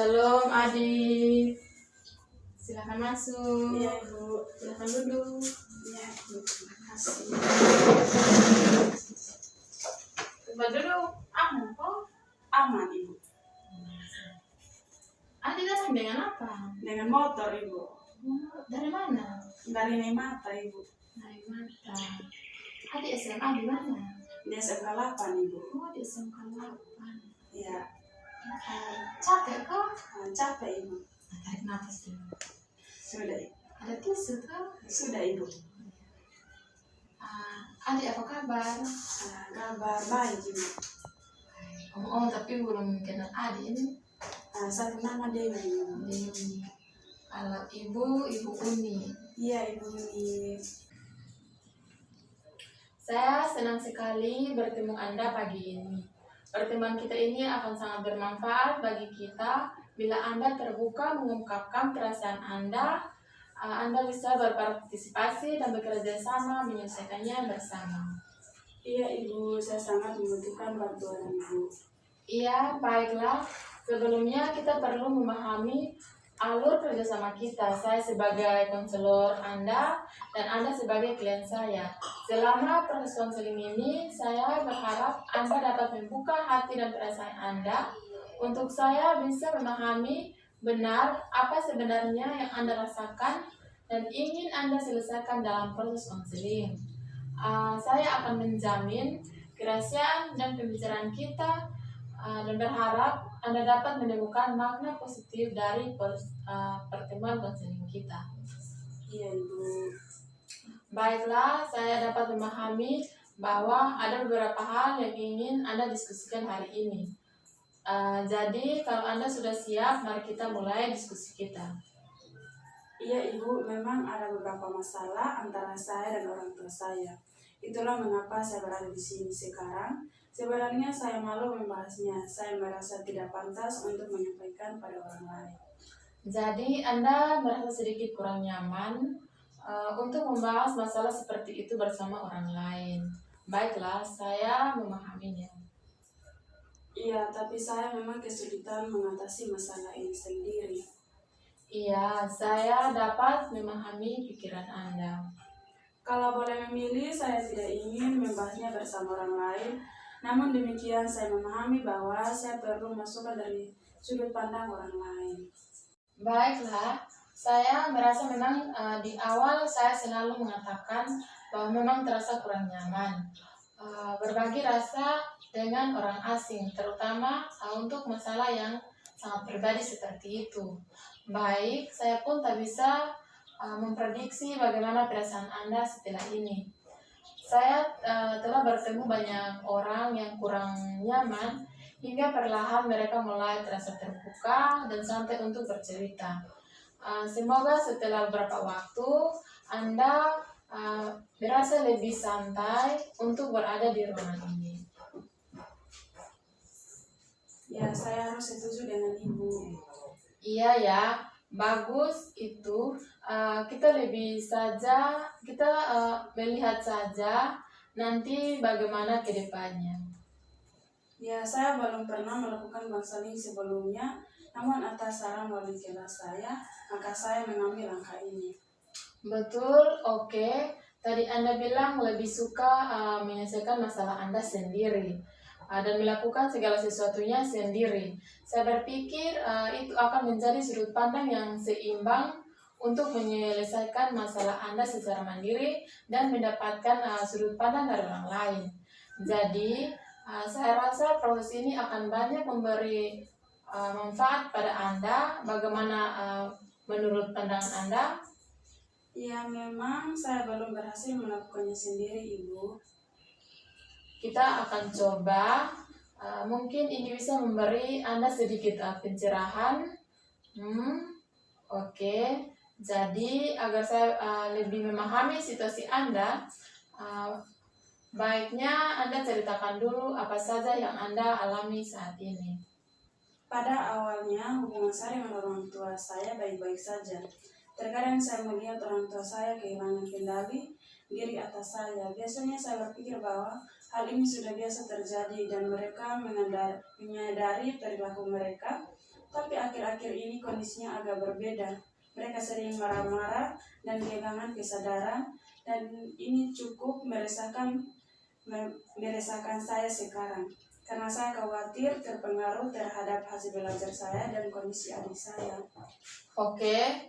Salam adik, silakan masuk. Iya Ibu. Silakan duduk. Iya Ibu, terima kasih. Coba duduk. Aman kok? Aman Ibu. Adik datang dengan apa? Dengan motor Ibu. Dari mana? Dari Nemata Ibu. Dari Mata. Adik SMA di mana? Di SMK 8 Ibu. Oh, di SMK 8. Iya. Capek kok? Capek Ibu. Tarik nafas dulu. Sudah Ibu. Ada tisu kok? Sudah Ibu. Adik apa kabar? Kabar baik Ibu. Oh, tapi belum kenal adik ini. Satu nama Dewi Ibu. Dewi. Kalau ibu Uni. Iya Ibu Uni. Saya senang sekali bertemu Anda pagi ini. Pertemuan kita ini akan sangat bermanfaat bagi kita bila Anda terbuka mengungkapkan perasaan Anda. Anda bisa berpartisipasi dan bekerja sama menyelesaikannya bersama. Iya Ibu, saya sangat membutuhkan bantuan Ibu. Iya, baiklah. Sebelumnya kita perlu memahami alur kerjasama kita. Saya sebagai konselor Anda dan Anda sebagai klien saya. Selama proses konseling ini, saya berharap Anda dapat membuka hati dan perasaan Anda untuk saya bisa memahami benar apa sebenarnya yang Anda rasakan dan ingin Anda selesaikan dalam proses konseling. Saya akan menjamin kerahasiaan dan pembicaraan kita dan berharap Anda dapat menemukan makna positif dari pertemuan konseling kita. Iya Ibu. Baiklah, saya dapat memahami bahwa ada beberapa hal yang ingin Anda diskusikan hari ini. Jadi kalau Anda sudah siap, mari kita mulai diskusi kita. Iya Ibu, memang ada beberapa masalah antara saya dan orang tua saya. Itulah mengapa saya berada di sini sekarang. Sebenarnya saya malu membahasnya. Saya merasa tidak pantas untuk menyampaikan pada orang lain. Jadi Anda merasa sedikit kurang nyaman untuk membahas masalah seperti itu bersama orang lain. Baiklah, saya memahaminya. Iya, tapi saya memang kesulitan mengatasi masalah ini sendiri. Iya, saya dapat memahami pikiran Anda. Kalau boleh memilih, saya tidak ingin membahasnya bersama orang lain. Namun demikian, saya memahami bahwa saya perlu masukan dari sudut pandang orang lain. Baiklah, saya merasa memang di awal saya selalu mengatakan bahwa memang terasa kurang nyaman. Berbagi rasa dengan orang asing, terutama untuk masalah yang sangat pribadi seperti itu. Baik, saya pun tak bisa memprediksi bagaimana perasaan Anda setelah ini. Saya telah bertemu banyak orang yang kurang nyaman hingga perlahan mereka mulai terasa terbuka dan santai untuk bercerita. Semoga setelah beberapa waktu Anda berasa lebih santai untuk berada di ruangan ini. Ya, saya harus setuju dengan Ibu. Iya ya, bagus itu. Kita melihat saja nanti bagaimana ke depannya. Ya, saya belum pernah melakukan konseling sebelumnya, namun atas saran wali kelas saya, maka saya mengambil langkah ini. Betul, oke. Tadi Anda bilang lebih suka menyelesaikan masalah Anda sendiri dan melakukan segala sesuatunya sendiri. Saya berpikir itu akan menjadi sudut pandang yang seimbang untuk menyelesaikan masalah Anda secara mandiri dan mendapatkan sudut pandang dari orang lain. Jadi, saya rasa proses ini akan banyak memberi manfaat pada Anda. Bagaimana menurut pandangan Anda? Ya, memang saya belum berhasil melakukannya sendiri, Ibu. Kita akan coba, mungkin ini bisa memberi Anda sedikit pencerahan. Oke. Jadi agar saya lebih memahami situasi Anda, baiknya Anda ceritakan dulu apa saja yang Anda alami saat ini. Pada awalnya hubungan saya dengan orang tua saya baik-baik saja. Terkadang saya melihat orang tua saya kehilangan kendali diri atas saya. Biasanya saya berpikir bahwa hal ini sudah biasa terjadi dan mereka menyadari perilaku mereka. Tapi akhir-akhir ini kondisinya agak berbeda. Mereka sering marah-marah dan kehilangan kesadaran, dan ini cukup meresahkan saya sekarang. Karena saya khawatir terpengaruh terhadap hasil belajar saya dan kondisi adik saya. Oke,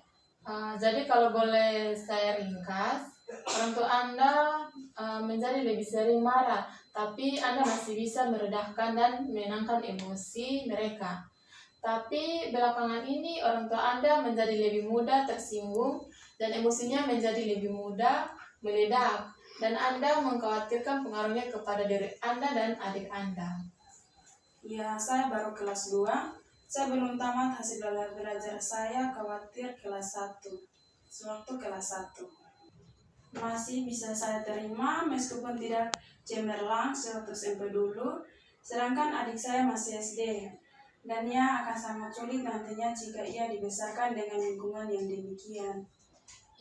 jadi kalau boleh saya ringkas, orang tua Anda menjadi lebih sering marah, tapi Anda masih bisa meredahkan dan menenangkan emosi mereka. Tapi belakangan ini orang tua Anda menjadi lebih mudah tersinggung dan emosinya menjadi lebih mudah meledak. Dan Anda mengkhawatirkan pengaruhnya kepada diri Anda dan adik Anda. Ya, saya baru kelas 2. Saya belum tamat hasil belajar saya, khawatir kelas 1. Sewaktu kelas 1. Masih bisa saya terima meskipun tidak cemerlang sewaktu SMP dulu. Sedangkan adik saya masih SD. Dan ia akan sangat sulit nantinya jika ia dibesarkan dengan lingkungan yang demikian.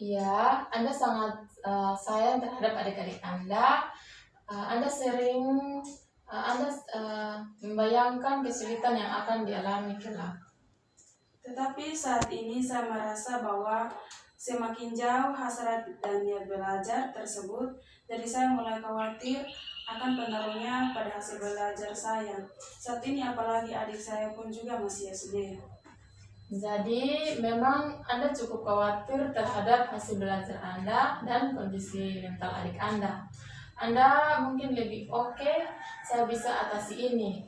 Iya, Anda sangat sayang terhadap adik-adik Anda. Anda sering membayangkan kesulitan yang akan dialami kelak. Tetapi saat ini saya merasa bahwa semakin jauh hasrat dan niat belajar tersebut, jadi saya mulai khawatir akan pengaruhnya pada hasil belajar saya. Saat ini apalagi adik saya pun juga masih SD. Jadi memang Anda cukup khawatir terhadap hasil belajar Anda dan kondisi mental adik Anda. Anda mungkin lebih oke, saya bisa atasi ini.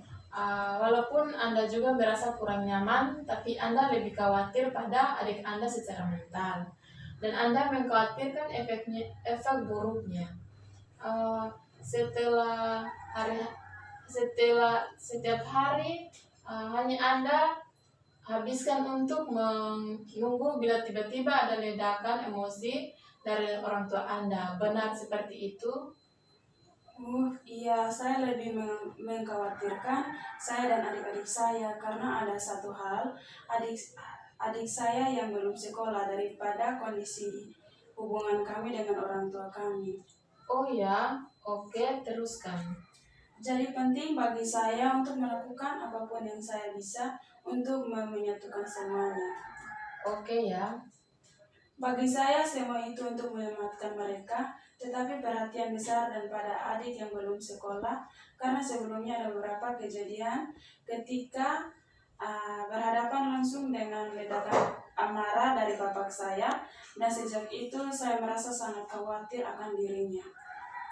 Walaupun Anda juga merasa kurang nyaman, tapi Anda lebih khawatir pada adik Anda secara mental. Dan Anda mengkhawatirkan efek buruknya. Setelah setiap hari hanya Anda habiskan untuk menunggu bila tiba-tiba ada ledakan emosi dari orang tua Anda. Benar seperti itu? Iya, saya lebih mengkhawatirkan saya dan adik-adik saya karena ada satu hal, adik saya yang belum sekolah daripada kondisi hubungan kami dengan orang tua kami. Oh ya, oke, teruskan. Jadi penting bagi saya untuk melakukan apapun yang saya bisa untuk menyatukan semuanya. Oke ya. Bagi saya semua itu untuk menyelamatkan mereka, tetapi perhatian besar dan pada adik yang belum sekolah, karena sebelumnya ada beberapa kejadian ketika berhadapan langsung dengan ledakan amarah dari bapak saya, dan sejak itu saya merasa sangat khawatir akan dirinya.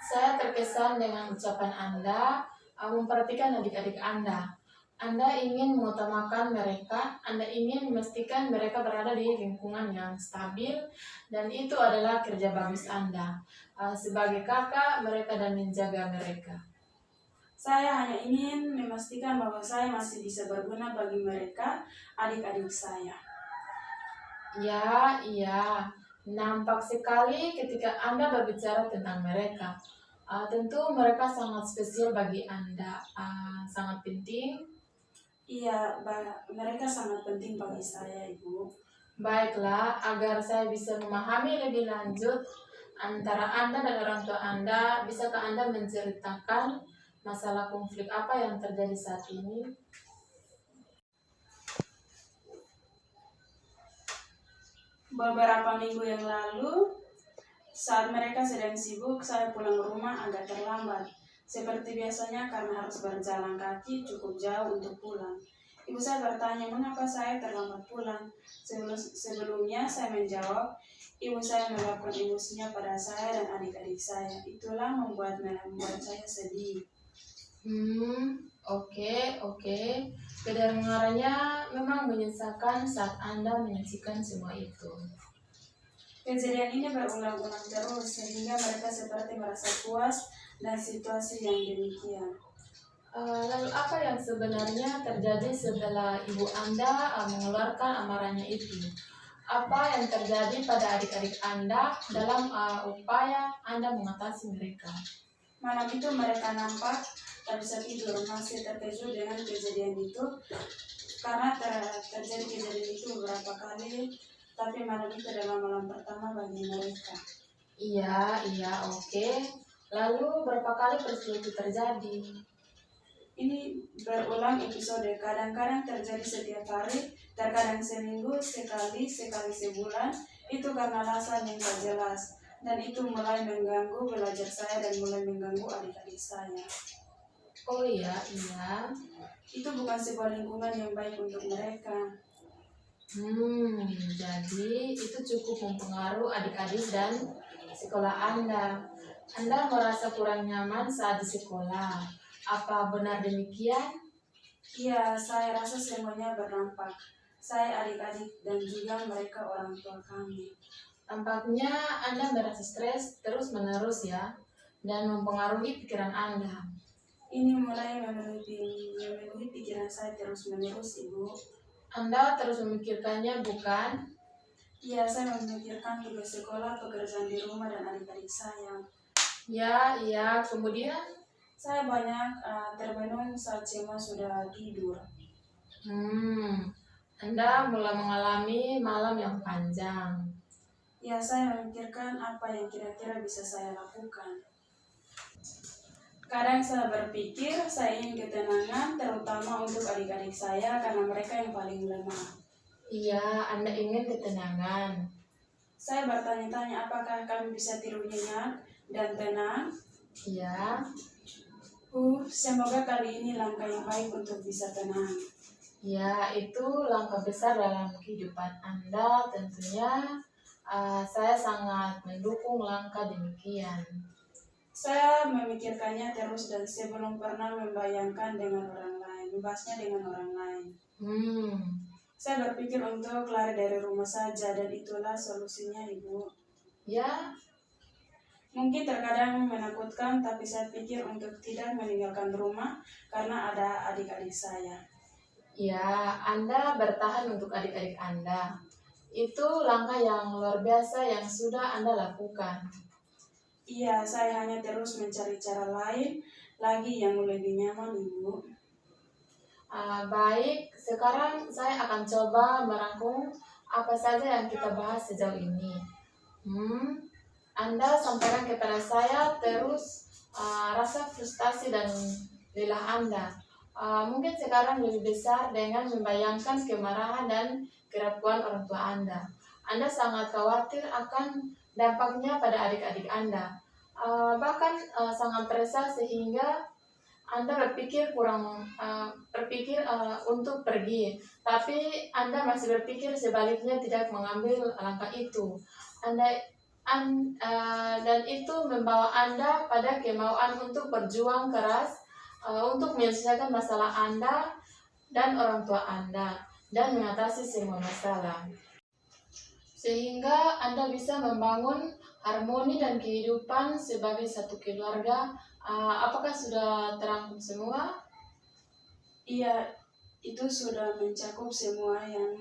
Saya terkesan dengan ucapan Anda memperhatikan adik-adik Anda. Anda ingin mengutamakan mereka, Anda ingin memastikan mereka berada di lingkungan yang stabil, dan itu adalah kerja bagus Anda sebagai kakak mereka dan menjaga mereka. Saya hanya ingin memastikan bahwa saya masih bisa berguna bagi mereka, adik-adik saya. Ya, iya. Nampak sekali ketika Anda berbicara tentang mereka. Tentu mereka sangat spesial bagi Anda, sangat penting. Iya, mereka sangat penting bagi saya, Ibu. Baiklah, agar saya bisa memahami lebih lanjut antara Anda dan orang tua Anda, bisakah Anda menceritakan masalah konflik apa yang terjadi saat ini? Beberapa minggu yang lalu, saat mereka sedang sibuk, saya pulang rumah agak terlambat. Seperti biasanya karena harus berjalan kaki cukup jauh untuk pulang. Ibu saya bertanya mengapa saya terlambat pulang. Sebelumnya saya menjawab, ibu saya meluapkan emosinya pada saya dan adik-adik saya. Itulah membuat saya sedih. Oke. Kedengarannya memang menyesalkan saat Anda menyaksikan semua itu. Kejadian ini berulang-ulang terus sehingga mereka seperti merasa puas dan situasi yang demikian. Lalu apa yang sebenarnya terjadi setelah ibu Anda mengeluarkan amarahnya itu? Apa yang terjadi pada adik-adik Anda dalam upaya Anda mengatasi mereka? Malam itu mereka nampak tak bisa tidur, masih terkejut dengan kejadian itu karena terjadi kejadian itu beberapa kali, tapi malam itu adalah malam pertama bagi mereka. Iya, oke. Lalu berapa kali peristiwa itu terjadi? Ini berulang episode, kadang-kadang terjadi setiap hari, terkadang seminggu, sekali sebulan. Itu karena alasan yang tak jelas. Dan itu mulai mengganggu belajar saya dan mulai mengganggu adik-adik saya. Oh iya, iya. Itu bukan sebuah lingkungan yang baik untuk mereka. Jadi itu cukup mempengaruhi adik-adik dan sekolah Anda. Anda merasa kurang nyaman saat di sekolah. Apa benar demikian? Iya, saya rasa semuanya berdampak. Saya, adik-adik, dan juga mereka orang tua kami. Tampaknya Anda merasa stres terus-menerus ya, dan mempengaruhi pikiran Anda. Ini mulai memenuhi pikiran saya terus-menerus, Ibu. Anda terus memikirkannya, bukan? Iya, saya memikirkan tugas sekolah, pekerjaan di rumah, dan adik-adik saya. Ya, kemudian? Saya banyak termenung saat semua sudah tidur. Anda mulai mengalami malam yang panjang. Ya, saya memikirkan apa yang kira-kira bisa saya lakukan. Kadang saya berpikir saya ingin ketenangan, terutama untuk adik-adik saya karena mereka yang paling lemah. Iya, Anda ingin ketenangan. Saya bertanya-tanya apakah kami bisa tidur nyenyak dan tenang. Iya. Semoga kali ini langkah yang baik untuk bisa tenang. Ya, itu langkah besar dalam kehidupan Anda tentunya. Saya sangat mendukung langkah demikian. Saya memikirkannya terus dan sebelum pernah membayangkan dengan orang lain, membahasnya dengan orang lain. Saya berpikir untuk lari dari rumah saja dan itulah solusinya, Ibu. Ya. Mungkin terkadang menakutkan, tapi saya pikir untuk tidak meninggalkan rumah karena ada adik-adik saya. Ya, Anda bertahan untuk adik-adik Anda. Itu langkah yang luar biasa yang sudah Anda lakukan. Iya, saya hanya terus mencari cara lain lagi yang lebih nyaman, Ibu. Baik, sekarang saya akan coba merangkum apa saja yang kita bahas sejauh ini. Anda sampaikan kepada saya terus rasa frustasi dan lelah Anda. Mungkin sekarang lebih besar dengan membayangkan kemarahan dan kerapuan orang tua Anda. Anda sangat khawatir akan dampaknya pada adik-adik Anda. Bahkan sangat resah sehingga Anda berpikir untuk pergi, tapi Anda masih berpikir sebaliknya tidak mengambil langkah itu. Dan itu membawa Anda pada kemauan untuk berjuang keras untuk menyelesaikan masalah Anda dan orang tua Anda dan mengatasi semua masalah. Sehingga Anda bisa membangun harmoni dan kehidupan sebagai satu keluarga. Apakah sudah terangkum semua? Iya, itu sudah mencakup semua yang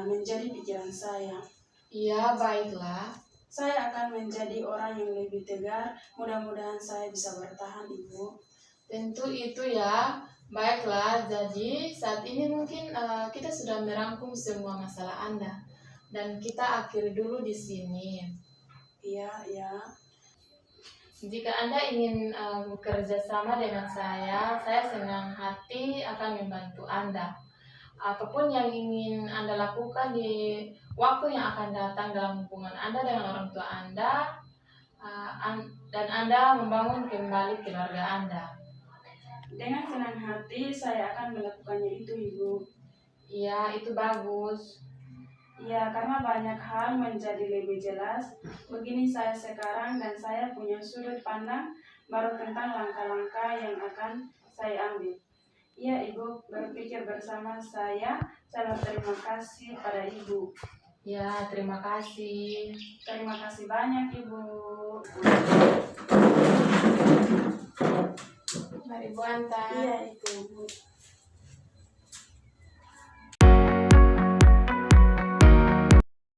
menjadi pikiran saya. Iya, baiklah. Saya akan menjadi orang yang lebih tegar. Mudah-mudahan saya bisa bertahan, Ibu. Tentu itu ya. Baiklah, jadi saat ini mungkin kita sudah merangkum semua masalah Anda. Dan kita akhiri dulu di sini. Iya. Jika Anda ingin bekerja sama dengan saya senang hati akan membantu Anda. Apapun yang ingin Anda lakukan di waktu yang akan datang dalam hubungan Anda dengan orang tua Anda, dan Anda membangun kembali keluarga Anda. Dengan senang hati saya akan melakukannya itu, Ibu. Iya, itu bagus. Ya, karena banyak hal menjadi lebih jelas. Begini saya sekarang dan saya punya sudut pandang baru tentang langkah-langkah yang akan saya ambil. Ya, Ibu berpikir bersama saya berterima kasih pada Ibu. Ya, terima kasih. Terima kasih banyak, Ibu. Mari Bu Anta. Iya, itu, Bu.